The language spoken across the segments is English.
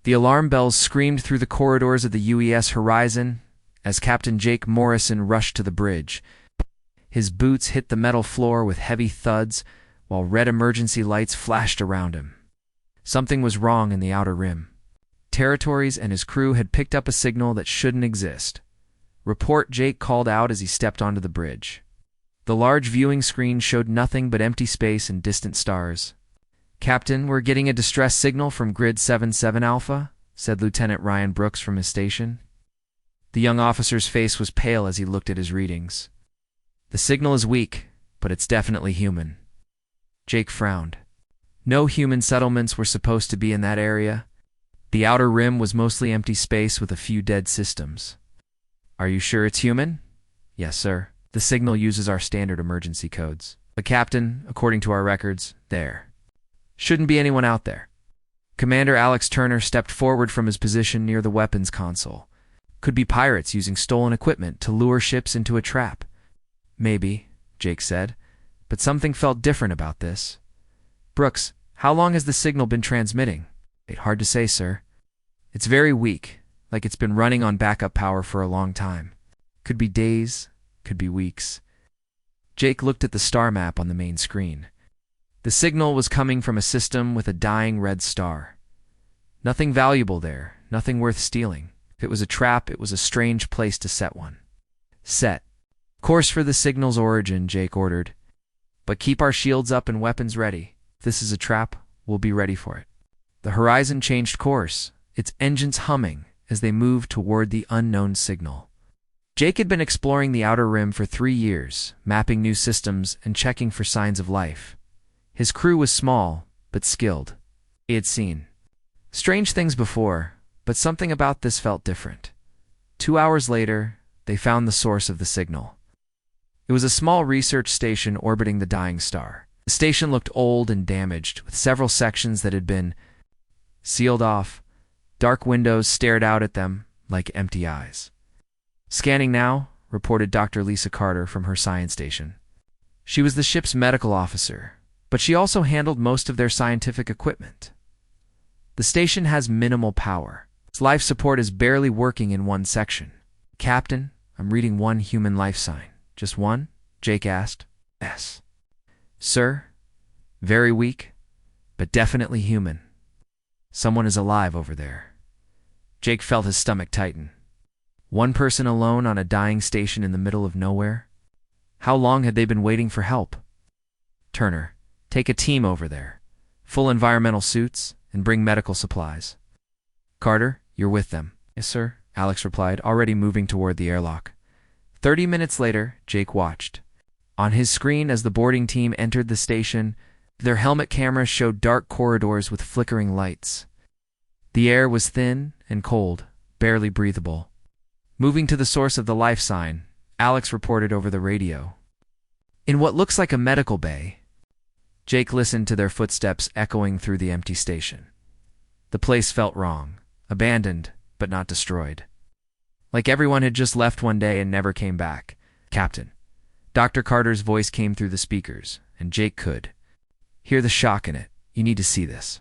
The alarm bells screamed through the corridors of the UES Horizon as Captain Jake Morrison rushed to the bridge. His boots hit the metal floor with heavy thuds, while red emergency lights flashed around him. Something was wrong in the outer rim. Territories and his crew had picked up a signal that shouldn't exist. "Report," Jake called out as he stepped onto the bridge. The large viewing screen showed nothing but empty space and distant stars. "Captain, we're getting a distress signal from Grid 77 Alpha," said Lieutenant Ryan Brooks from his station. The young officer's face was pale as he looked at his readings. "The signal is weak, but it's definitely human." Jake frowned. No human settlements were supposed to be in that area. The outer rim was mostly empty space with a few dead systems. "Are you sure it's human?" "Yes, sir. The signal uses our standard emergency codes. But Captain, according to our records, there shouldn't be anyone out there." Commander Alex Turner stepped forward from his position near the weapons console. "Could be pirates using stolen equipment to lure ships into a trap." "Maybe," Jake said, but something felt different about this. "Brooks, how long has the signal been transmitting?" "Hard to say, sir. It's very weak, like it's been running on backup power for a long time. Could be days, could be weeks." Jake looked at the star map on the main screen. The signal was coming from a system with a dying red star. Nothing valuable there, nothing worth stealing. If it was a trap, it was a strange place to set one. "Set course for the signal's origin," Jake ordered. "But keep our shields up and weapons ready. If this is a trap, we'll be ready for it." The Horizon changed course, its engines humming as they moved toward the unknown signal. Jake had been exploring the outer rim for 3 years, mapping new systems and checking for signs of life. His crew was small, but skilled. He had seen strange things before, but something about this felt different. 2 hours later, they found the source of the signal. It was a small research station orbiting the dying star. The station looked old and damaged, with several sections that had been sealed off. Dark windows stared out at them like empty eyes. "Scanning now," reported Dr. Lisa Carter from her science station. She was the ship's medical officer, but she also handled most of their scientific equipment. "The station has minimal power. Its life support is barely working in one section." "Captain, I'm reading one human life sign." "Just one?" Jake asked. "Yes." "Sir, very weak, but definitely human. Someone is alive over there." Jake felt his stomach tighten. One person alone on a dying station in the middle of nowhere? How long had they been waiting for help? "Turner, take a team over there. Full environmental suits, and bring medical supplies." "Carter, you're with them." "Yes, sir," Alex replied, already moving toward the airlock. 30 minutes later, Jake watched. On his screen, as the boarding team entered the station, their helmet cameras showed dark corridors with flickering lights. The air was thin and cold, barely breathable. Moving to the source of the life sign, Alex reported over the radio. "In what looks like a medical bay." Jake listened to their footsteps echoing through the empty station. The place felt wrong, abandoned, but not destroyed. Like everyone had just left one day and never came back. "Captain." Dr. Carter's voice came through the speakers, and Jake could hear the shock in it. "You need to see this."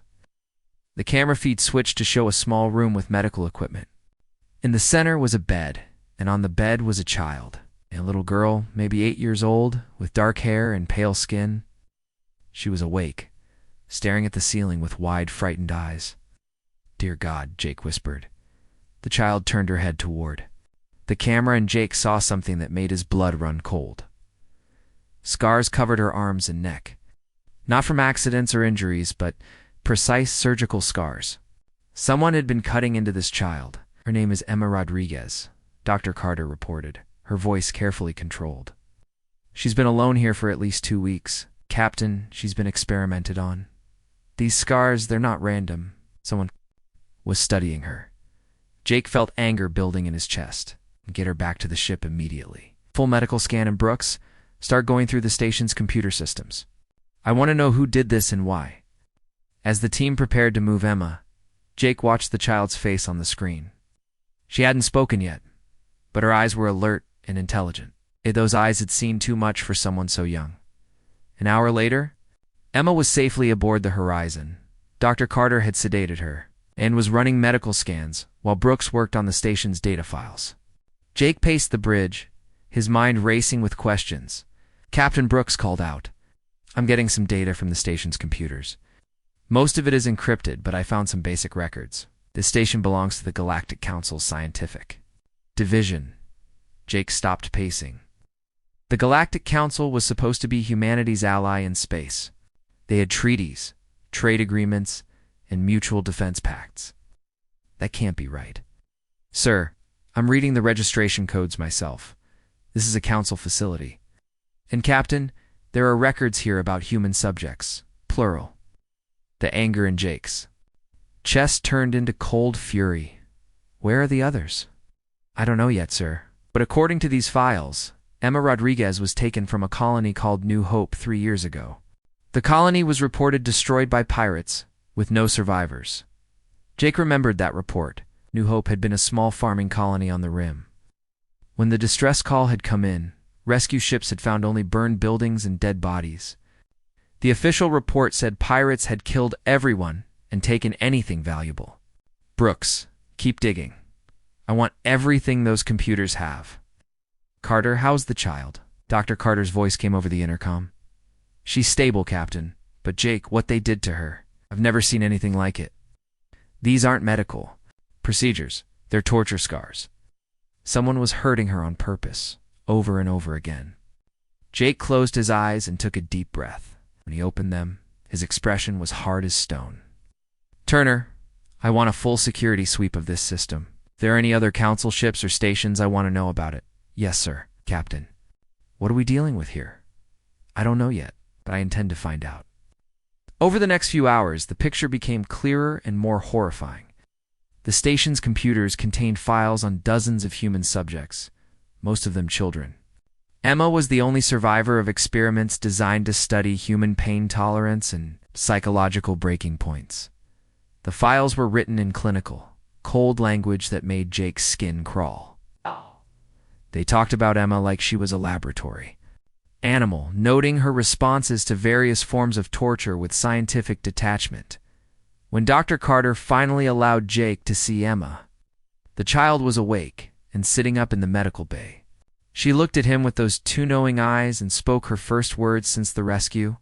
The camera feed switched to show a small room with medical equipment. In the center was a bed, and on the bed was a child, a little girl, maybe 8 years old, with dark hair and pale skin. She was awake, staring at the ceiling with wide, frightened eyes. "Dear God," Jake whispered. The child turned her head toward the camera, and Jake saw something that made his blood run cold. Scars covered her arms and neck. Not from accidents or injuries, but precise surgical scars. Someone had been cutting into this child. "Her name is Emma Rodriguez," Dr. Carter reported, her voice carefully controlled. "She's been alone here for at least 2 weeks. Captain, she's been experimented on. These scars, they're not random. Someone was studying her." Jake felt anger building in his chest. "Get her back to the ship immediately. Full medical scan, and Brooks, start going through the station's computer systems. I want to know who did this and why." As the team prepared to move Emma, Jake watched the child's face on the screen. She hadn't spoken yet, but her eyes were alert and intelligent. Those eyes had seen too much for someone so young. An hour later, Emma was safely aboard the Horizon. Dr. Carter had sedated her. and was running medical scans while Brooks worked on the station's data files. Jake paced the bridge, his mind racing with questions. Captain Brooks called out, "I'm getting some data from the station's computers. Most of it is encrypted, but I found some basic records. This station belongs to the Galactic Council's scientific division." Jake stopped pacing. The Galactic Council was supposed to be humanity's ally in space. They had treaties, trade agreements, and mutual defense pacts. That can't be right. "Sir, I'm reading the registration codes myself. This is a council facility. And Captain, there are records here about human subjects, plural." The anger in Jake's chest turned into cold fury. "Where are the others?" "I don't know yet, sir. But according to these files, Emma Rodriguez was taken from a colony called New Hope 3 years ago. The colony was reported destroyed by pirates, with no survivors." Jake remembered that report. New Hope had been a small farming colony on the rim. When the distress call had come in, rescue ships had found only burned buildings and dead bodies. The official report said pirates had killed everyone and taken anything valuable. "Brooks, keep digging. I want everything those computers have." "Carter, how's the child?" Dr. Carter's voice came over the intercom. "She's stable, Captain. But Jake, what they did to her, I've never seen anything like it. These aren't medical procedures. They're torture scars. Someone was hurting her on purpose, over and over again." Jake closed his eyes and took a deep breath. When he opened them, his expression was hard as stone. "Turner, I want a full security sweep of this system. If there are any other council ships or stations, I want to know about it." "Yes, sir, Captain." "What are we dealing with here?" "I don't know yet, but I intend to find out." Over the next few hours, the picture became clearer and more horrifying. The station's computers contained files on dozens of human subjects, most of them children. Emma was the only survivor of experiments designed to study human pain tolerance and psychological breaking points. The files were written in clinical, cold language that made Jake's skin crawl. They talked about Emma like she was a laboratory animal, noting her responses to various forms of torture with scientific detachment. When Dr. Carter finally allowed Jake to see Emma, the child was awake and sitting up in the medical bay. She looked at him with those two knowing eyes and spoke her first words since the rescue.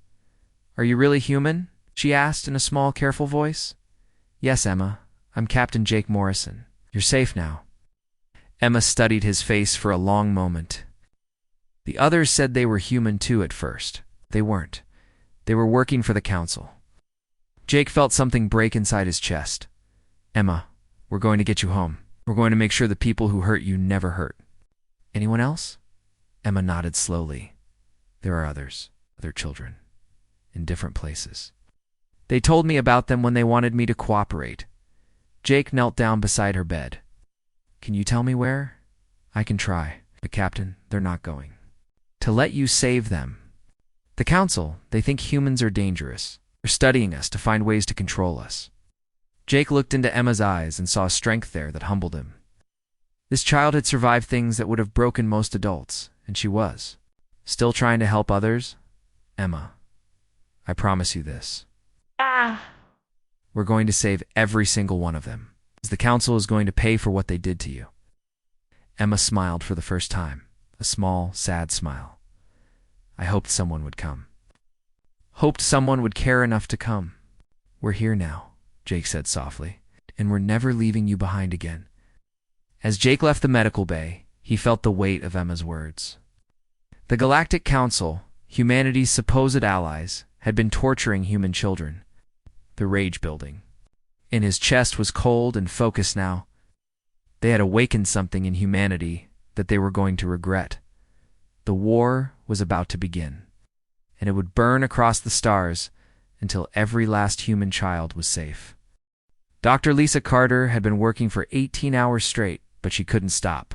"Are you really human?" she asked in a small, careful voice. "Yes, Emma. I'm Captain Jake Morrison. You're safe now." Emma studied his face for a long moment. The others said they were human too at first. They weren't. They were working for the council. Jake felt something break inside his chest. "Emma, we're going to get you home. We're going to make sure the people who hurt you never hurt." "Anyone else?" Emma nodded slowly. "There are others, other children, in different places. They told me about them when they wanted me to cooperate." Jake knelt down beside her bed. "Can you tell me where?" "I can try, but Captain, they're not going to let you save them. The council, they think humans are dangerous. They're studying us to find ways to control us." Jake looked into Emma's eyes and saw strength there that humbled him. This child had survived things that would have broken most adults, and she was still trying to help others. "Emma, I promise you this. We're going to save every single one of them, as the council is going to pay for what they did to you." Emma smiled for the first time, a small, sad smile. "I hoped someone would come. Hoped someone would care enough to come." "We're here now," Jake said softly, "and we're never leaving you behind again." As Jake left the medical bay, he felt the weight of Emma's words. The Galactic Council, humanity's supposed allies, had been torturing human children. The rage building in his chest was cold and focused now. They had awakened something in humanity that they were going to regret. The war was about to begin, and it would burn across the stars until every last human child was safe. Dr. Lisa Carter had been working for 18 hours straight, but she couldn't stop.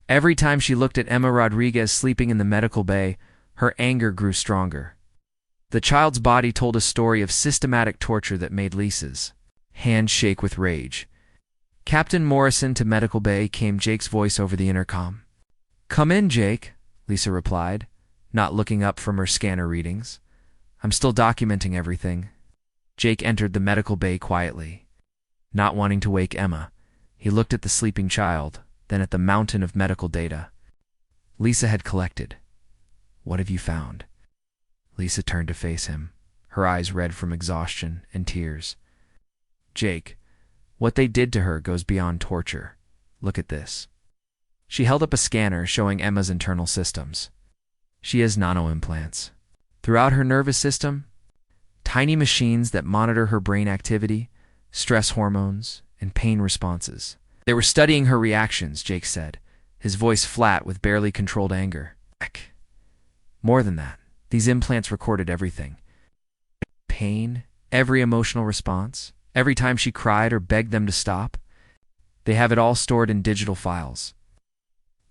Every time she looked at Emma Rodriguez sleeping in the medical bay, her anger grew stronger. The child's body told a story of systematic torture that made Lisa's hands shake with rage. "Captain Morrison to medical bay," came Jake's voice over the intercom. "Come in, Jake," Lisa replied, not looking up from her scanner readings. "I'm still documenting everything." Jake entered the medical bay quietly. Not wanting to wake Emma, he looked at the sleeping child, then at the mountain of medical data Lisa had collected. "What have you found?" Lisa turned to face him, her eyes red from exhaustion and tears. "Jake, what they did to her goes beyond torture. Look at this." She held up a scanner showing Emma's internal systems. She has nano-implants. Throughout her nervous system, tiny machines that monitor her brain activity, stress hormones, and pain responses. They were studying her reactions, Jake said, his voice flat with barely controlled anger. More than that, these implants recorded everything. Pain, every emotional response, every time she cried or begged them to stop. They have it all stored in digital files.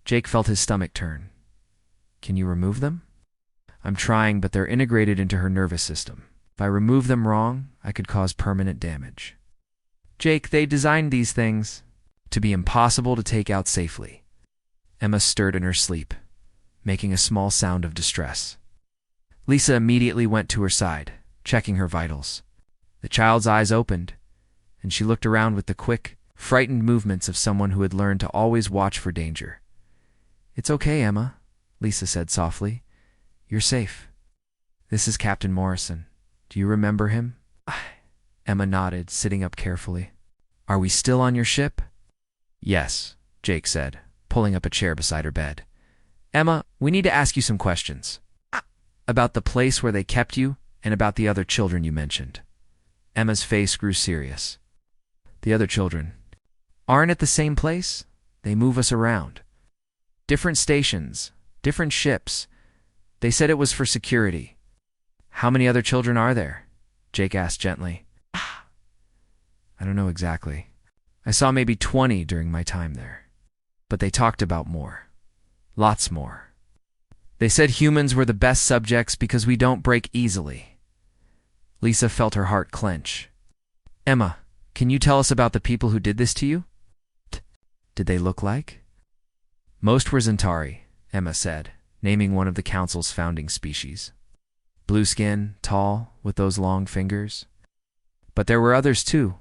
Jake felt his stomach turn. "Can you remove them?" "I'm trying, but they're integrated into her nervous system. If I remove them wrong, I could cause permanent damage." "Jake, they designed these things to be impossible to take out safely." Emma stirred in her sleep, making a small sound of distress. Lisa immediately went to her side, checking her vitals. The child's eyes opened, and she looked around with the quick, frightened movements of someone who had learned to always watch for danger. "It's okay, Emma," Lisa said softly. "You're safe. This is Captain Morrison. Do you remember him?" Emma nodded, sitting up carefully. "Are we still on your ship?" "Yes," Jake said, pulling up a chair beside her bed. "Emma, we need to ask you some questions. About the place where they kept you, and about the other children you mentioned." Emma's face grew serious. "The other children aren't at the same place. They move us around. Different stations, different ships. They said it was for security." "How many other children are there?" Jake asked gently. "I don't know exactly. I saw maybe 20 during my time there. But they talked about more. Lots more. They said humans were the best subjects because we don't break easily." Lisa felt her heart clench. "Emma, can you tell us about the people who did this to you? Did they look like?" "Most were Zentari," Emma said, naming one of the Council's founding species. "Blue skin, tall, with those long fingers. But there were others too.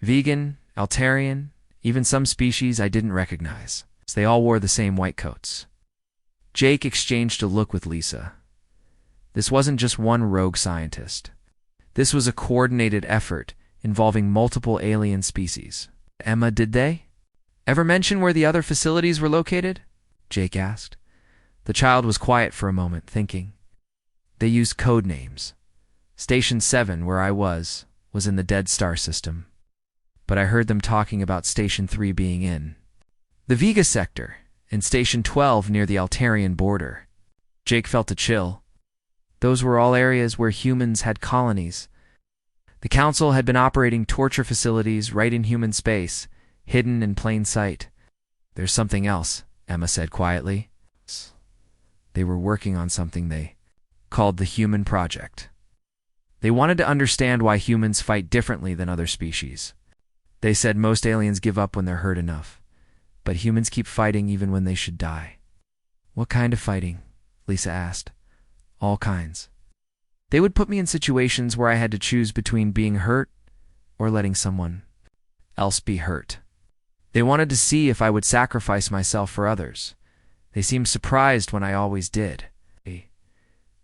Vegan, Altarian, even some species I didn't recognize. They all wore the same white coats." Jake exchanged a look with Lisa. This wasn't just one rogue scientist. This was a coordinated effort involving multiple alien species. "Emma, did they ever mention where the other facilities were located?" Jake asked. The child was quiet for a moment, thinking. "They used code names. Station 7, where I was in the Dead Star system. But I heard them talking about Station 3 being in the Vega sector, and Station 12 near the Altarian border." Jake felt a chill. Those were all areas where humans had colonies. The Council had been operating torture facilities right in human space, hidden in plain sight. "There's something else," Emma said quietly. "They were working on something they called the Human Project. They wanted to understand why humans fight differently than other species. They said most aliens give up when they're hurt enough, but humans keep fighting even when they should die." "What kind of fighting?" Lisa asked. "All kinds. They would put me in situations where I had to choose between being hurt or letting someone else be hurt. They wanted to see if I would sacrifice myself for others. They seemed surprised when I always did."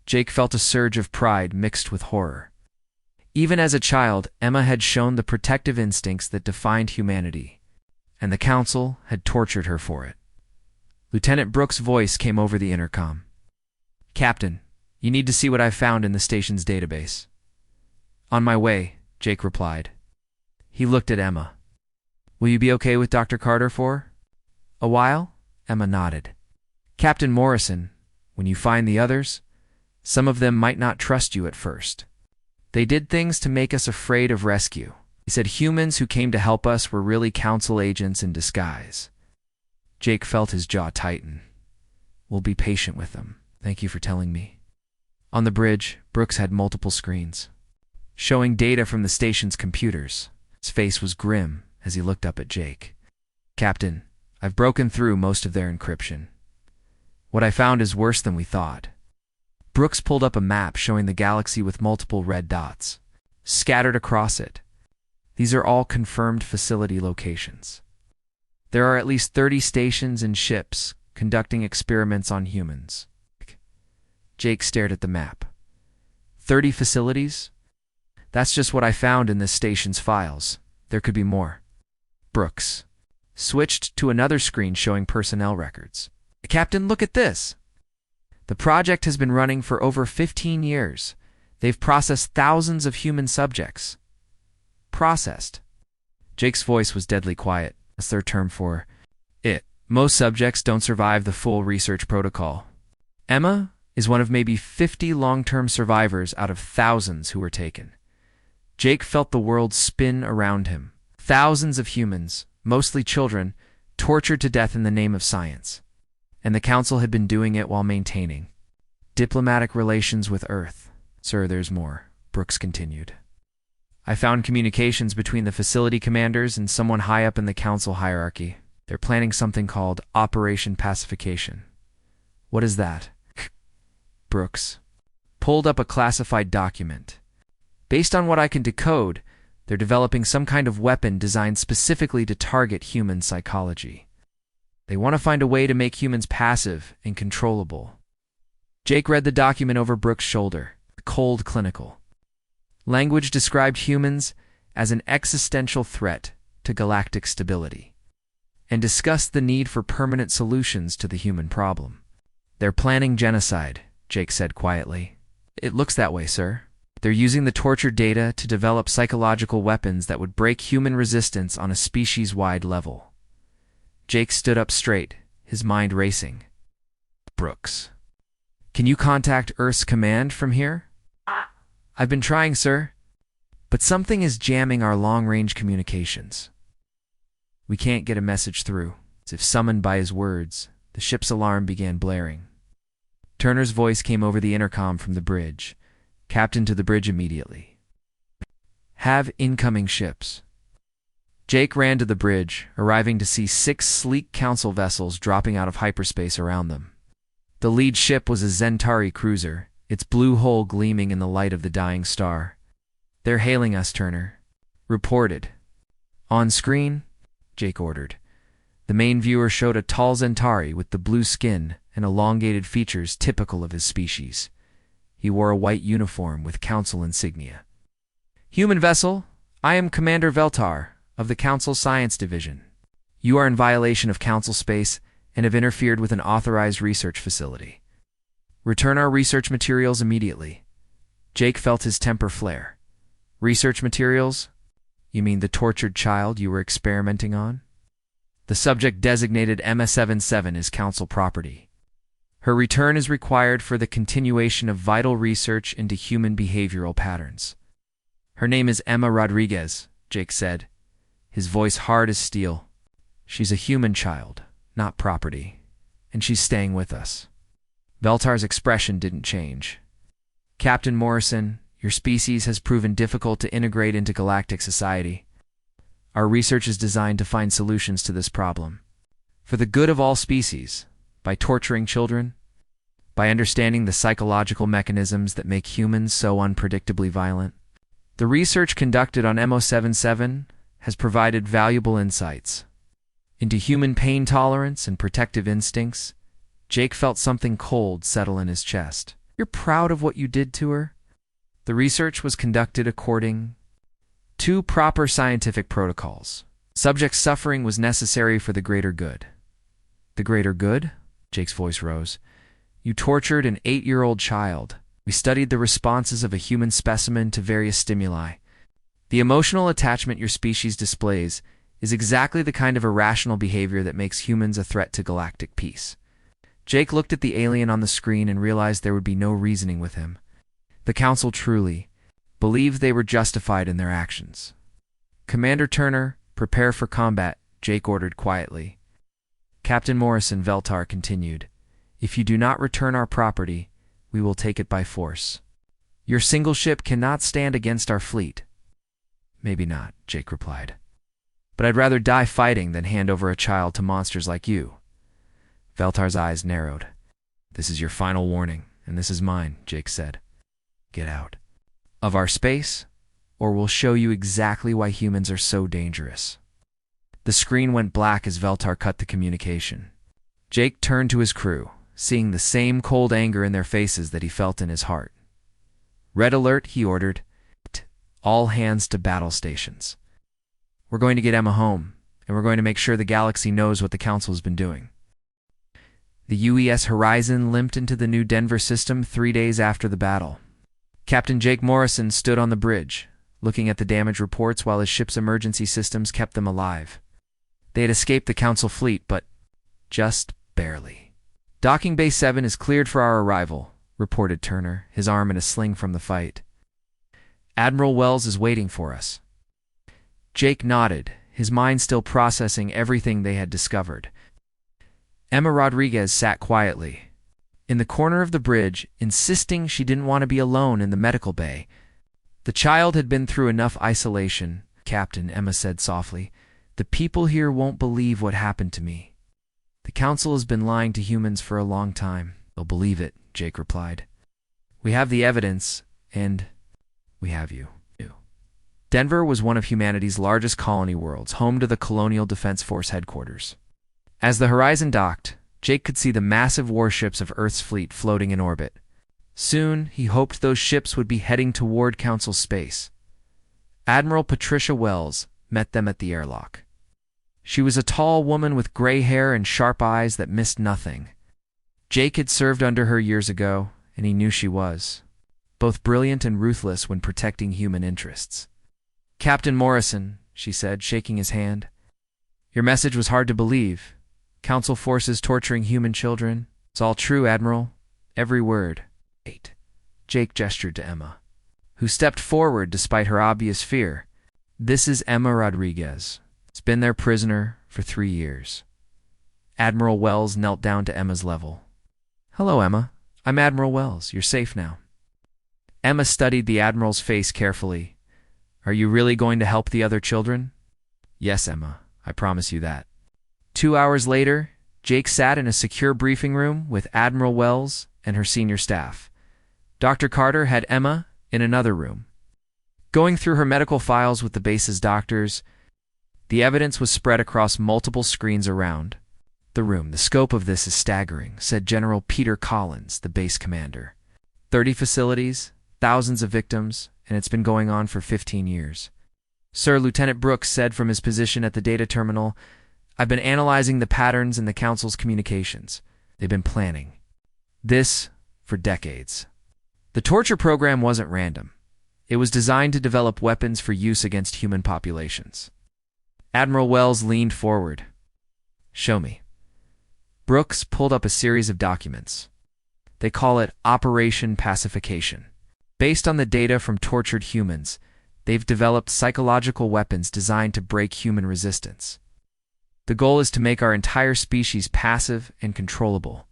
Jake felt a surge of pride mixed with horror. Even as a child, Emma had shown the protective instincts that defined humanity, and the Council had tortured her for it. Lieutenant Brooks' voice came over the intercom. "Captain, you need to see what I've found in the station's database." "On my way," Jake replied. He looked at Emma. "Will you be okay with Dr. Carter for a while?" Emma nodded. "Captain Morrison, when you find the others, some of them might not trust you at first. They did things to make us afraid of rescue. He said humans who came to help us were really Council agents in disguise." Jake felt his jaw tighten. "We'll be patient with them. Thank you for telling me." On the bridge, Brooks had multiple screens, showing data from the station's computers. His face was grim as he looked up at Jake. "Captain, I've broken through most of their encryption. What I found is worse than we thought." Brooks pulled up a map showing the galaxy with multiple red dots scattered across it. These are all confirmed facility locations. There are at least 30 stations and ships conducting experiments on humans. Jake stared at the map. 30 facilities? That's just what I found in this station's files. There could be more. Brooks switched to another screen showing personnel records. Captain, look at this. The project has been running for over 15 years. They've processed thousands of human subjects. Processed. Jake's voice was deadly quiet. That's their term for it. Most subjects don't survive the full research protocol. Emma is one of maybe 50 long-term survivors out of thousands who were taken. Jake felt the world spin around him. Thousands of humans, mostly children, tortured to death in the name of science. And the Council had been doing it while maintaining diplomatic relations with Earth. Sir, there's more, Brooks continued. I found communications between the facility commanders and someone high up in the Council hierarchy. They're planning something called Operation Pacification. What is that? Brooks pulled up a classified document. Based on what I can decode, they're developing some kind of weapon designed specifically to target human psychology. They want to find a way to make humans passive and controllable. Jake read the document over Brooks' shoulder, cold, clinical. Language described humans as an existential threat to galactic stability, and discussed the need for permanent solutions to the human problem. They're planning genocide, Jake said quietly. It looks that way, sir. They're using the torture data to develop psychological weapons that would break human resistance on a species-wide level. Jake stood up straight, his mind racing. Brooks, can you contact Earth's command from here? I've been trying, sir, but something is jamming our long-range communications. We can't get a message through. As if summoned by his words, the ship's alarm began blaring. Turner's voice came over the intercom from the bridge. Captain to the bridge immediately. Have incoming ships. Jake ran to the bridge, arriving to see 6 sleek council vessels dropping out of hyperspace around them. The lead ship was a Zentari cruiser, its blue hull gleaming in the light of the dying star. They're hailing us, Turner. Reported. On screen, Jake ordered. The main viewer showed a tall Zentari with the blue skin and elongated features typical of his species. He wore a white uniform with council insignia. Human vessel, I am Commander Veltar of the Council Science Division. You are in violation of Council space and have interfered with an authorized research facility. Return our research materials immediately. Jake felt his temper flare. Research materials? You mean the tortured child you were experimenting on? The subject designated Emma-77 is Council property. Her return is required for the continuation of vital research into human behavioral patterns. Her name is Emma Rodriguez, Jake said, his voice hard as steel. She's a human child, not property, and she's staying with us. Veltar's expression didn't change. Captain Morrison, your species has proven difficult to integrate into galactic society. Our research is designed to find solutions to this problem. For the good of all species, by torturing children, by understanding the psychological mechanisms that make humans so unpredictably violent. The research conducted on MO77 has provided valuable insights into human pain tolerance and protective instincts. Jake felt something cold settle in his chest. You're proud of what you did to her? The research was conducted according to proper scientific protocols. Subject suffering was necessary for the greater good. The greater good? Jake's voice rose. You tortured an 8-year-old child. We studied the responses of a human specimen to various stimuli. The emotional attachment your species displays is exactly the kind of irrational behavior that makes humans a threat to galactic peace. Jake looked at the alien on the screen and realized there would be no reasoning with him. The Council truly believed they were justified in their actions. Commander Turner, prepare for combat, Jake ordered quietly. Captain Morrison, Veltar continued. If you do not return our property, we will take it by force. Your single ship cannot stand against our fleet. Maybe not, Jake replied. But I'd rather die fighting than hand over a child to monsters like you. Veltar's eyes narrowed. This is your final warning, and this is mine, Jake said. Get out. Of our space, or we'll show you exactly why humans are so dangerous." The screen went black as Veltar cut the communication. Jake turned to his crew, seeing the same cold anger in their faces that he felt in his heart. "Red alert," he ordered. "All hands to battle stations. We're going to get Emma home, and we're going to make sure the galaxy knows what the Council has been doing." The UES Horizon limped into the new Denver system 3 days after the battle. Captain Jake Morrison stood on the bridge, looking at the damage reports while his ship's emergency systems kept them alive. They had escaped the Council fleet, but just barely. "Docking Bay 7 is cleared for our arrival," reported Turner, his arm in a sling from the fight. "Admiral Wells is waiting for us." Jake nodded, his mind still processing everything they had discovered. Emma Rodriguez sat quietly in the corner of the bridge, insisting she didn't want to be alone in the medical bay. "The child had been through enough isolation, Captain," Emma said softly. "The people here won't believe what happened to me. The Council has been lying to humans for a long time." "They'll believe it," Jake replied. "We have the evidence, and we have you." Denver was one of humanity's largest colony worlds, home to the Colonial Defense Force headquarters. As the Horizon docked, Jake could see the massive warships of Earth's fleet floating in orbit. Soon, he hoped those ships would be heading toward Council space. Admiral Patricia Wells met them at the airlock. She was a tall woman with gray hair and sharp eyes that missed nothing. Jake had served under her years ago, and he knew she was both brilliant and ruthless when protecting human interests. "Captain Morrison," she said, shaking his hand. "Your message was hard to believe. Council forces torturing human children. It's all true, Admiral. Every word." "Wait." Jake gestured to Emma, who stepped forward despite her obvious fear. "This is Emma Rodriguez. It's been their prisoner for 3 years." Admiral Wells knelt down to Emma's level. "Hello, Emma. I'm Admiral Wells. You're safe now." Emma studied the Admiral's face carefully. "Are you really going to help the other children?" "Yes, Emma. I promise you that." 2 hours later, Jake sat in a secure briefing room with Admiral Wells and her senior staff. Dr. Carter had Emma in another room, going through her medical files with the base's doctors. The evidence was spread across multiple screens around the room. "The scope of this is staggering," said General Peter Collins, the base commander. 30 facilities, thousands of victims, and it's been going on for 15 years. "Sir," Lieutenant Brooks said from his position at the data terminal, "I've been analyzing the patterns in the Council's communications. They've been planning this for decades. The torture program wasn't random. It was designed to develop weapons for use against human populations." Admiral Wells leaned forward. "Show me." Brooks pulled up a series of documents. They call it Operation Pacification. Based on the data from tortured humans, they've developed psychological weapons designed to break human resistance. The goal is to make our entire species passive and controllable.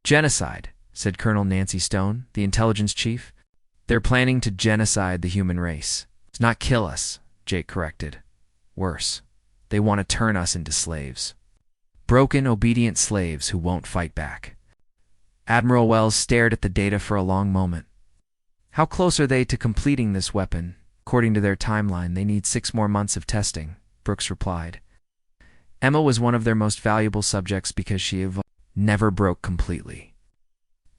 "Genocide," said Colonel Nancy Stone, the intelligence chief. "They're planning to genocide the human race." "It's not kill us," Jake corrected. "Worse, they want to turn us into slaves. Broken, obedient slaves who won't fight back." Admiral Wells stared at the data for a long moment. "How close are they to completing this weapon?" "According to their timeline, they need 6 more months of testing," Brooks replied. Emma was one of their most valuable subjects because she never broke completely.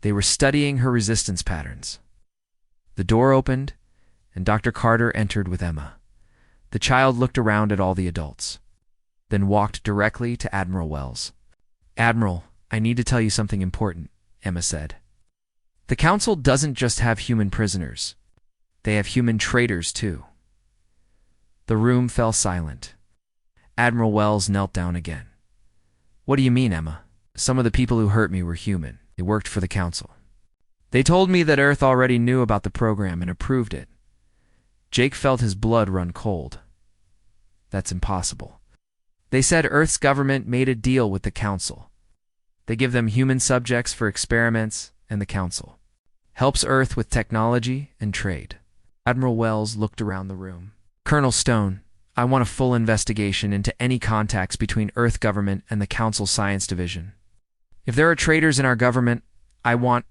They were studying her resistance patterns. The door opened, and Dr. Carter entered with Emma. The child looked around at all the adults, then walked directly to Admiral Wells. "Admiral, I need to tell you something important," Emma said. "The Council doesn't just have human prisoners. They have human traitors, too." The room fell silent. Admiral Wells knelt down again. "What do you mean, Emma?" "Some of the people who hurt me were human. They worked for the Council. They told me that Earth already knew about the program and approved it." Jake felt his blood run cold. "That's impossible." "They said Earth's government made a deal with the Council. They give them human subjects for experiments, and the Council helps Earth with technology and trade." Admiral Wells looked around the room. "Colonel Stone, I want a full investigation into any contacts between Earth government and the Council Science Division. If there are traitors in our government, I want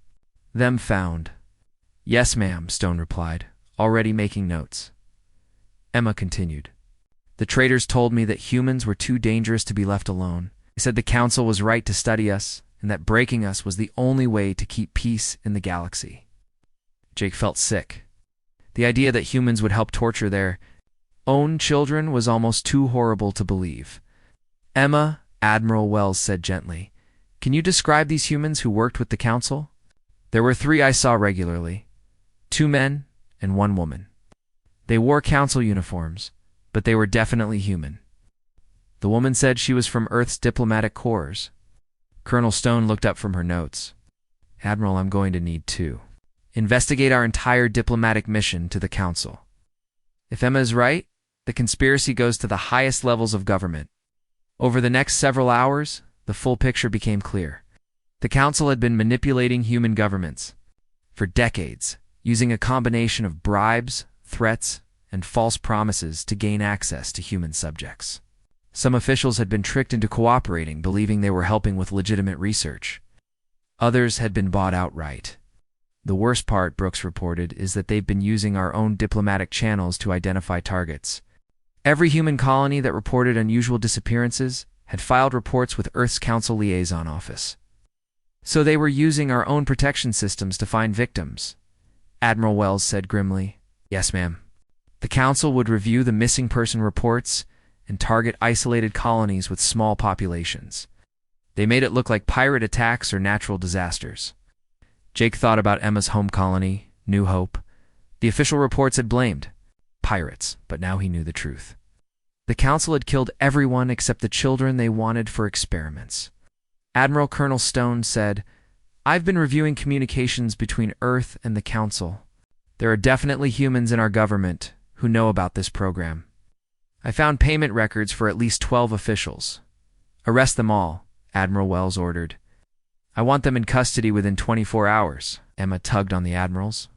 them found." "Yes, ma'am," Stone replied, already making notes. Emma continued. The traitors told me that humans were too dangerous to be left alone. They said the council was right to study us, and that breaking us was the only way to keep peace in the galaxy. Jake felt sick. The idea that humans would help torture their own children was almost too horrible to believe. Emma, Admiral Wells said gently, "Can you describe these humans who worked with the council?" "There were 3 I saw regularly. 2 men and 1 woman. They wore council uniforms, but they were definitely human. The woman said she was from Earth's diplomatic corps." Colonel Stone looked up from her notes. "Admiral, I'm going to need to investigate our entire diplomatic mission to the council. If Emma is right, the conspiracy goes to the highest levels of government." Over the next several hours, the full picture became clear. The council had been manipulating human governments for decades, using a combination of bribes, threats, and false promises to gain access to human subjects. Some officials had been tricked into cooperating, believing they were helping with legitimate research. Others had been bought outright. The worst part, Brooks reported, is that they've been using our own diplomatic channels to identify targets. Every human colony that reported unusual disappearances had filed reports with Earth's Council Liaison Office. So they were using our own protection systems to find victims, Admiral Wells said grimly. "Yes, ma'am." The Council would review the missing person reports and target isolated colonies with small populations. They made it look like pirate attacks or natural disasters. Jake thought about Emma's home colony, New Hope. The official reports had blamed pirates, but now he knew the truth. The Council had killed everyone except the children they wanted for experiments. Admiral Colonel Stone said, "I've been reviewing communications between Earth and the Council. There are definitely humans in our government who know about this program. I found payment records for at least 12 officials. Arrest them all," Admiral Wells ordered. "I want them in custody within 24 hours. Emma tugged on the Admiral's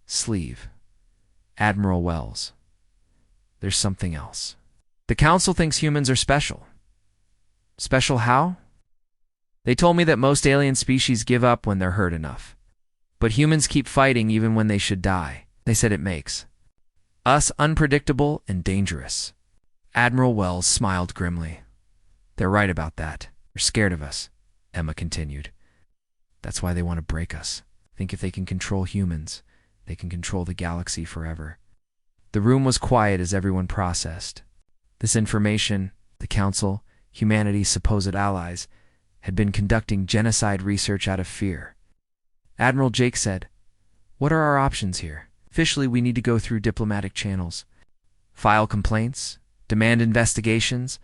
sleeve. "Admiral Wells, there's something else. The Council thinks humans are special." "Special how?" "They told me that most alien species give up when they're hurt enough. But humans keep fighting even when they should die. They said it makes us unpredictable and dangerous." Admiral Wells smiled grimly. "They're right about that. They're scared of us," Emma continued. "That's why they want to break us. Think if they can control humans, they can control the galaxy forever." The room was quiet as everyone processed. This information, the Council, humanity's supposed allies, had been conducting genocide research out of fear. Admiral Jake said, "What are our options here? Officially, we need to go through diplomatic channels. File complaints, demand investigations,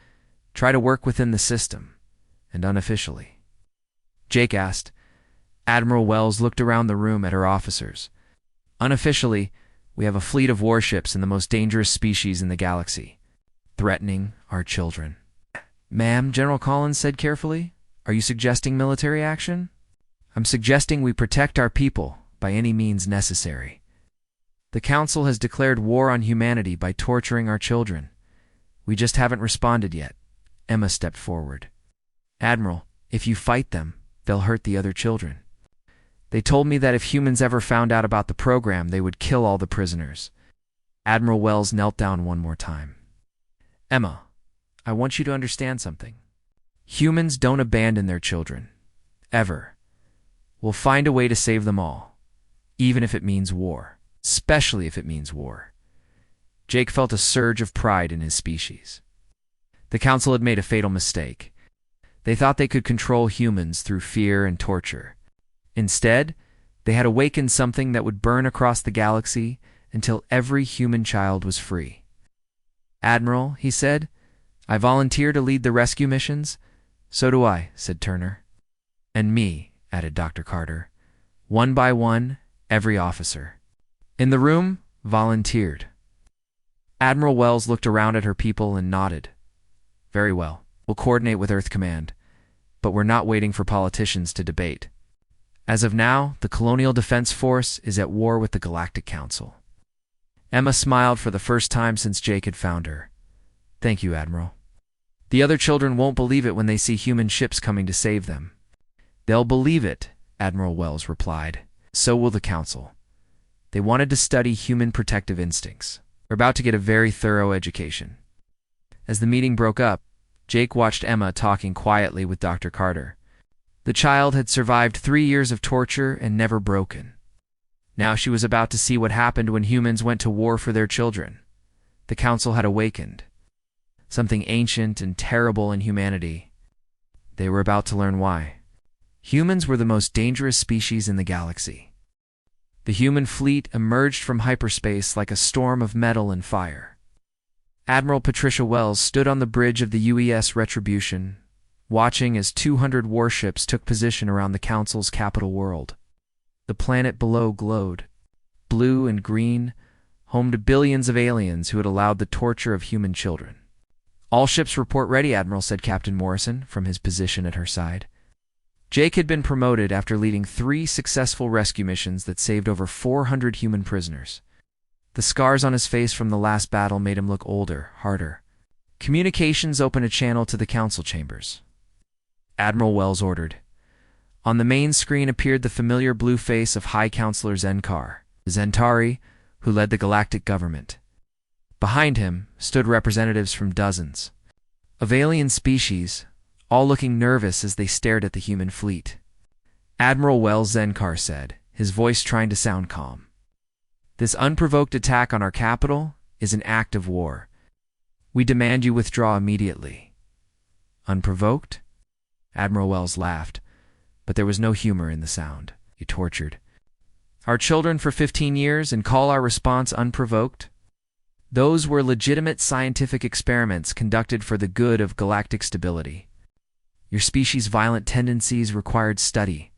try to work within the system, and unofficially." Jake asked. Admiral Wells looked around the room at her officers. "Unofficially, we have a fleet of warships and the most dangerous species in the galaxy, threatening our children." "Ma'am," General Collins said carefully, "are you suggesting military action?" "I'm suggesting we protect our people by any means necessary. The Council has declared war on humanity by torturing our children. We just haven't responded yet." Emma stepped forward. "Admiral, if you fight them, they'll hurt the other children. They told me that if humans ever found out about the program, they would kill all the prisoners." Admiral Wells knelt down one more time. "Emma, I want you to understand something. Humans don't abandon their children. Ever. We'll find a way to save them all, even if it means war. Especially if it means war." Jake felt a surge of pride in his species. The Council had made a fatal mistake. They thought they could control humans through fear and torture. Instead, they had awakened something that would burn across the galaxy until every human child was free. "Admiral," he said, "I volunteer to lead the rescue missions." "So do I," said Turner. "And me," added Dr. Carter. One by one, every officer in the room volunteered. Admiral Wells looked around at her people and nodded. "Very well. We'll coordinate with Earth Command. But we're not waiting for politicians to debate. As of now, the Colonial Defense Force is at war with the Galactic Council." Emma smiled for the first time since Jake had found her. "Thank you, Admiral. The other children won't believe it when they see human ships coming to save them." "They'll believe it," Admiral Wells replied. "So will the Council. They wanted to study human protective instincts. We're about to get a very thorough education. As the meeting broke up, Jake watched Emma talking quietly with Dr. Carter. The child had survived 3 years of torture and never broken. Now she was about to see what happened when humans went to war for their children. The council had awakened. Something ancient and terrible in humanity. They were about to learn why. Humans were the most dangerous species in the galaxy. The human fleet emerged from hyperspace like a storm of metal and fire. Admiral Patricia Wells stood on the bridge of the UES Retribution, watching as 200 warships took position around the Council's capital world. The planet below glowed, blue and green, home to billions of aliens who had allowed the torture of human children. "All ships report ready, Admiral," said Captain Morrison from his position at her side. Jake had been promoted after leading 3 successful rescue missions that saved over 400 human prisoners. The scars on his face from the last battle made him look older, harder. Communications opened a channel to the council chambers. Admiral Wells ordered. On the main screen appeared the familiar blue face of High Counselor Zenkar, the Zentari, who led the Galactic government. Behind him stood representatives from dozens of alien species, all looking nervous as they stared at the human fleet. Admiral Wells, Zenkar said, his voice trying to sound calm. "This unprovoked attack on our capital is an act of war. We demand you withdraw immediately." "Unprovoked?" Admiral Wells laughed, but there was no humor in the sound. He tortured. "Our children for 15 years and call our response unprovoked? Those were legitimate scientific experiments conducted for the good of galactic stability. Your species' violent tendencies required study."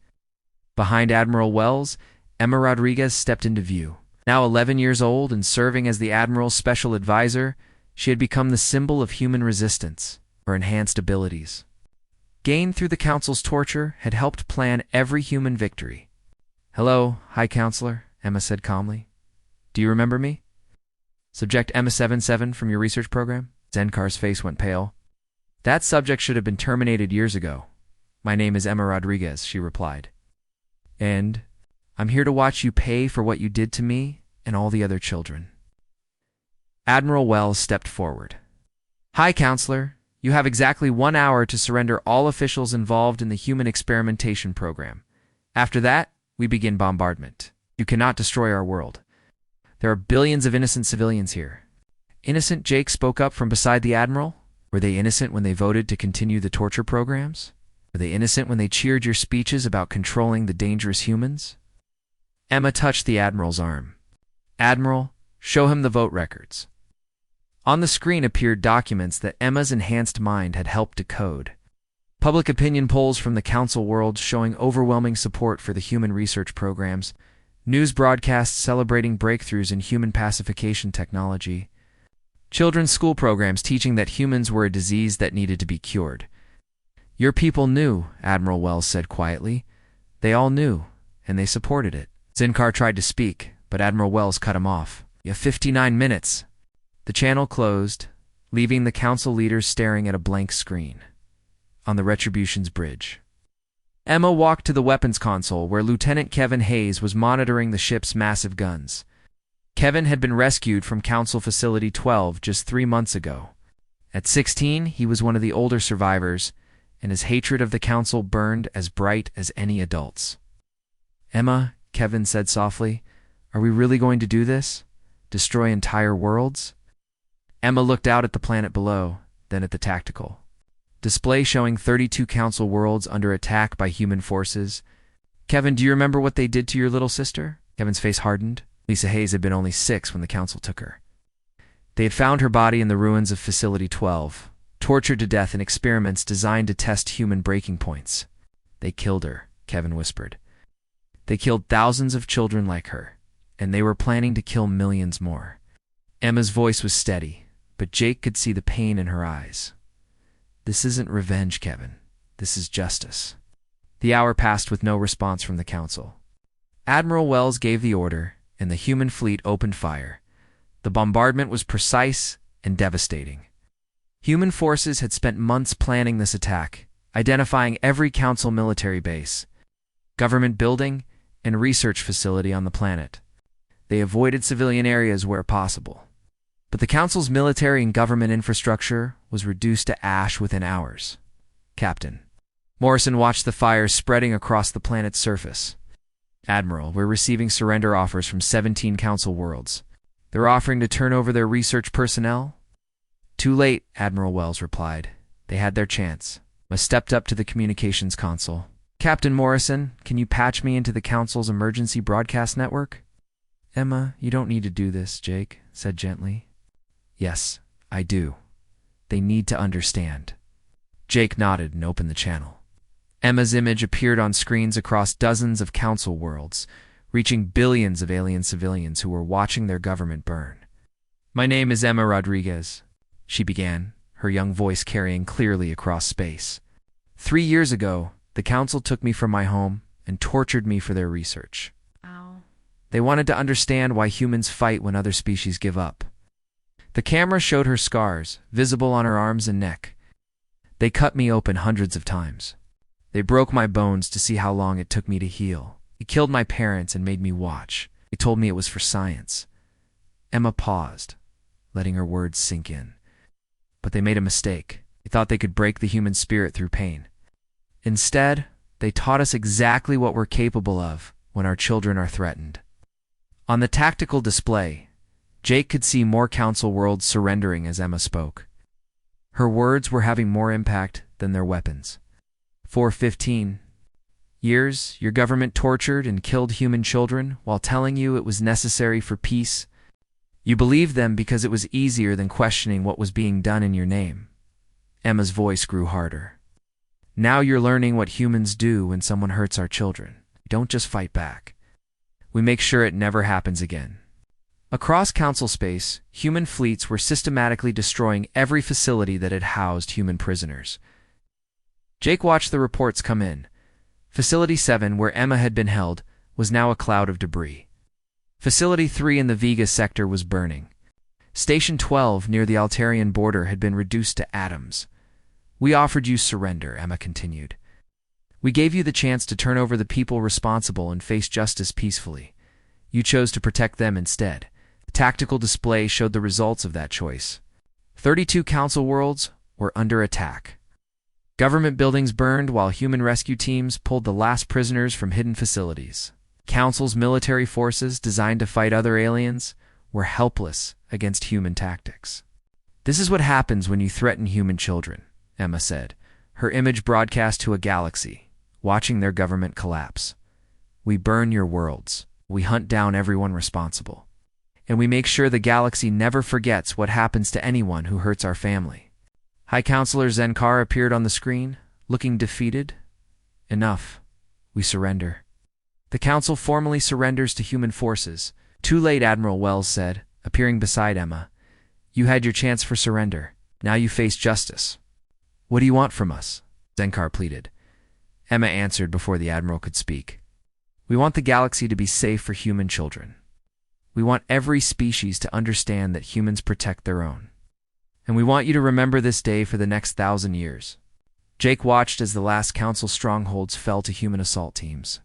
Behind Admiral Wells, Emma Rodriguez stepped into view. Now 11 years old and serving as the Admiral's special advisor, she had become the symbol of human resistance, or enhanced abilities. Gained through the Council's torture had helped plan every human victory. "Hello, High Counselor," Emma said calmly. "Do you remember me? Subject Emma 77 from your research program?" Zenkar's face went pale. "That subject should have been terminated years ago. My name is Emma Rodriguez," she replied. "And I'm here to watch you pay for what you did to me and all the other children." Admiral Wells stepped forward. "High Counselor, you have exactly 1 hour to surrender all officials involved in the human experimentation program. After that, we begin bombardment. You cannot destroy our world. There are billions of innocent civilians here." "Innocent?" Jake spoke up from beside the Admiral. "Were they innocent when they voted to continue the torture programs? Were they innocent when they cheered your speeches about controlling the dangerous humans?" Emma touched the Admiral's arm. "Admiral, show him the vote records." On the screen appeared documents that Emma's enhanced mind had helped decode. Public opinion polls from the Council world showing overwhelming support for the human research programs, news broadcasts celebrating breakthroughs in human pacification technology, children's school programs teaching that humans were a disease that needed to be cured. "Your people knew," Admiral Wells said quietly. "They all knew, and they supported it." Zenkar tried to speak, but Admiral Wells cut him off. "You have 59 minutes. The channel closed, leaving the Council leaders staring at a blank screen. On the Retribution's bridge. Emma walked to the weapons console where Lieutenant Kevin Hayes was monitoring the ship's massive guns. Kevin had been rescued from Council Facility 12 just 3 months ago. At 16, he was one of the older survivors, and his hatred of the Council burned as bright as any adult's. "Emma," Kevin said softly, "are we really going to do this? Destroy entire worlds?" Emma looked out at the planet below, then at the tactical display showing 32 Council worlds under attack by human forces. "Kevin, do you remember what they did to your little sister?" Kevin's face hardened. Lisa Hayes had been only 6 when the Council took her. They had found her body in the ruins of Facility 12, tortured to death in experiments designed to test human breaking points. "They killed her," Kevin whispered. "They killed thousands of children like her, and they were planning to kill millions more." Emma's voice was steady, but Jake could see the pain in her eyes. "This isn't revenge, Kevin. This is justice." The hour passed with no response from the Council. Admiral Wells gave the order, and the human fleet opened fire. The bombardment was precise and devastating. Human forces had spent months planning this attack, identifying every Council military base, government building, and research facility on the planet. They avoided civilian areas where possible. But the Council's military and government infrastructure was reduced to ash within hours. Captain Morrison watched the fires spreading across the planet's surface. Admiral, we're receiving surrender offers from 17 Council worlds. They're offering to turn over their research personnel. Too late, Admiral Wells replied. They had their chance. I stepped up to the communications console. Captain Morrison, can you patch me into the Council's emergency broadcast network? Emma, you don't need to do this, Jake said gently. Yes, I do. They need to understand. Jake nodded and opened the channel. Emma's image appeared on screens across dozens of Council worlds, reaching billions of alien civilians who were watching their government burn. My name is Emma Rodriguez, she began, her young voice carrying clearly across space. 3 years ago, the Council took me from my home and tortured me for their research. Ow. They wanted to understand why humans fight when other species give up. The camera showed her scars, visible on her arms and neck. They cut me open hundreds of times. They broke my bones to see how long it took me to heal. They killed my parents and made me watch. They told me it was for science. Emma paused, letting her words sink in. But they made a mistake. They thought they could break the human spirit through pain. Instead, they taught us exactly what we're capable of when our children are threatened. On the tactical display, Jake could see more Council worlds surrendering as Emma spoke. Her words were having more impact than their weapons. For 15 years, your government tortured and killed human children while telling you it was necessary for peace. You believed them because it was easier than questioning what was being done in your name. Emma's voice grew harder. Now you're learning what humans do when someone hurts our children. We don't just fight back. We make sure it never happens again. Across Council space, human fleets were systematically destroying every facility that had housed human prisoners. Jake watched the reports come in. Facility 7, where Emma had been held, was now a cloud of debris. Facility 3 in the Vega sector was burning. Station 12, near the Altarian border, had been reduced to atoms. We offered you surrender, Emma continued. We gave you the chance to turn over the people responsible and face justice peacefully. You chose to protect them instead. The tactical display showed the results of that choice. 32 Council worlds were under attack. Government buildings burned while human rescue teams pulled the last prisoners from hidden facilities. Council's military forces, designed to fight other aliens, were helpless against human tactics. This is what happens when you threaten human children, Emma said, her image broadcast to a galaxy, watching their government collapse. We burn your worlds. We hunt down everyone responsible. And we make sure the galaxy never forgets what happens to anyone who hurts our family. High Counselor Zenkar appeared on the screen, looking defeated. Enough. We surrender. The Council formally surrenders to human forces. Too late, Admiral Wells said, appearing beside Emma. You had your chance for surrender. Now you face justice. What do you want from us? Zenkar pleaded. Emma answered before the Admiral could speak. We want the galaxy to be safe for human children. We want every species to understand that humans protect their own. And we want you to remember this day for the next 1,000 years. Jake watched as the last Council strongholds fell to human assault teams.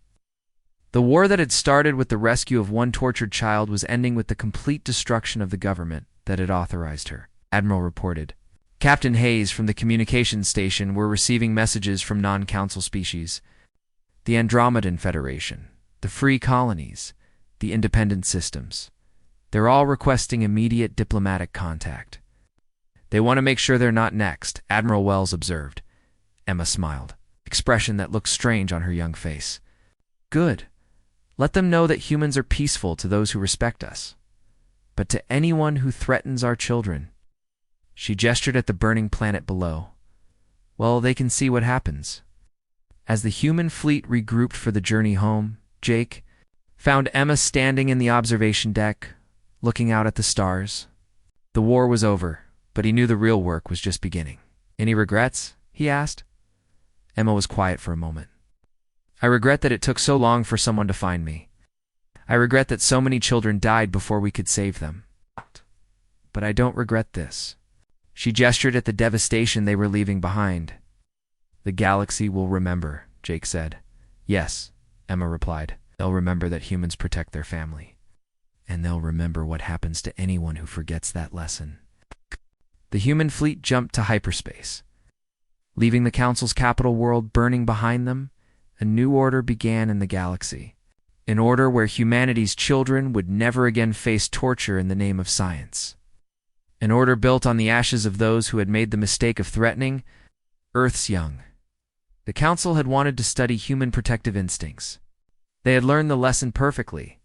The war that had started with the rescue of one tortured child was ending with the complete destruction of the government that had authorized her, Admiral reported. Captain Hayes from the communications station were receiving messages from non-Council species. The Andromedan Federation, the Free Colonies, the Independent Systems. They're all requesting immediate diplomatic contact. They want to make sure they're not next, Admiral Wells observed. Emma smiled, expression that looked strange on her young face. Good. Let them know that humans are peaceful to those who respect us. But to anyone who threatens our children, she gestured at the burning planet below. Well, they can see what happens. As the human fleet regrouped for the journey home, Jake found Emma standing in the observation deck, looking out at the stars. The war was over, but he knew the real work was just beginning. Any regrets? He asked. Emma was quiet for a moment. I regret that it took so long for someone to find me. I regret that so many children died before we could save them. But I don't regret this. She gestured at the devastation they were leaving behind. The galaxy will remember, Jake said. Yes, Emma replied. They'll remember that humans protect their family. and they'll remember what happens to anyone who forgets that lesson. The human fleet jumped to hyperspace. Leaving the Council's capital world burning behind them, a new order began in the galaxy. An order where humanity's children would never again face torture in the name of science. An order built on the ashes of those who had made the mistake of threatening Earth's young. The Council had wanted to study human protective instincts. They had learned the lesson perfectly.